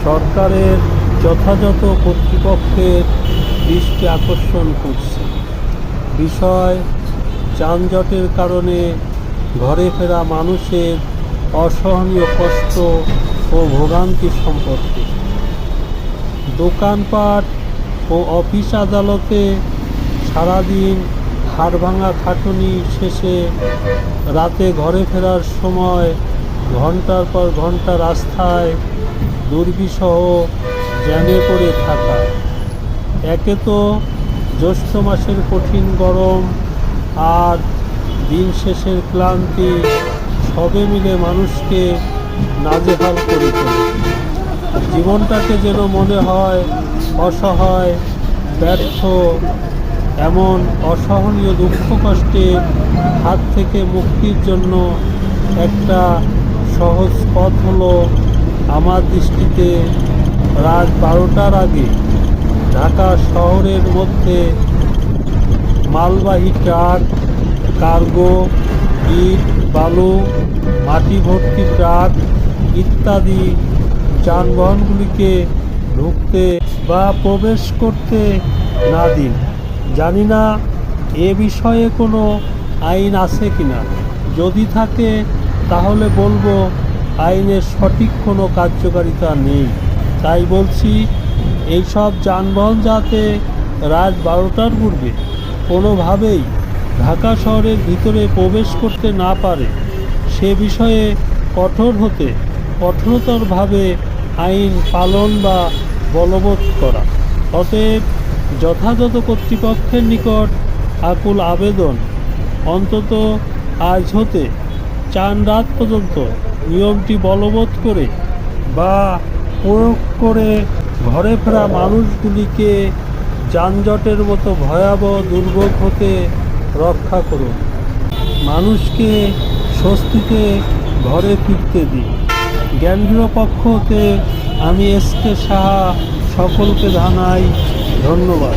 সরকারের যথাযথ কর্তৃপক্ষের দৃষ্টি আকর্ষণ করছি। বিষয় যানজটের কারণে ঘরে ফেরা মানুষের অসহনীয় কষ্ট ও ভোগান্তি সম্পর্কে। দোকানপাট ও অফিস আদালতে সারাদিন হাড়ভাঙা খাটুনি শেষে রাতে ঘরে ফেরার সময় ঘন্টার পর ঘন্টা রাস্তায় দুর্বিষহ জ্যামে পড়ে থাকা। একে তো জ্যৈষ্ঠ মাসের কঠিন গরম, আর দিন শেষের ক্লান্তি সবে মিলে মানুষকে নাজেহাল করে তোলে। জীবনটাকে যেন মনে হয় অসহায়, ব্যর্থ। এমন অসহনীয় দুঃখ কষ্টের হাত থেকে মুক্তির জন্য একটা সহজ পথ হলো আমার দৃষ্টিতে রাত 12টার আগে ঢাকা শহরের মধ্যে মালবাহী ট্রাক, কার্গো, ইট, বালু, মাটি ভর্তি ট্রাক ইত্যাদি যানবাহনগুলিকে ঢুকতে বা প্রবেশ করতে না দিন। জানি না এ বিষয়ে কোনো আইন আছে কিনা। যদি থাকে তাহলে বলবো আইনের সঠিক কোনো কার্যকারিতা নেই। তাই বলছি, এইসব যানবাহন যাতে রাত 12টার পূর্বে কোনোভাবেই ঢাকা শহরের ভিতরে প্রবেশ করতে না পারে, সে বিষয়ে কঠোরতরভাবে আইন পালন বা বলবৎ করা। অতএব যথাযথ কর্তৃপক্ষের নিকট আকুল আবেদন, অন্তত আজ হতে 4 রাত পর্যন্ত নিয়মটি বলবৎ করে বা প্রয়োগ করে ঘরে ফেরা মানুষগুলিকে যানজটের মতো ভয়াবহ দুর্ভোগ হতে রক্ষা করুন। মানুষকে স্বস্তিতে ঘরে ফিরতে দিন। জ্ঞানগৃহ পক্ষ হতে আমি এস কে সাহা সকলকে জানাই ধন্যবাদ।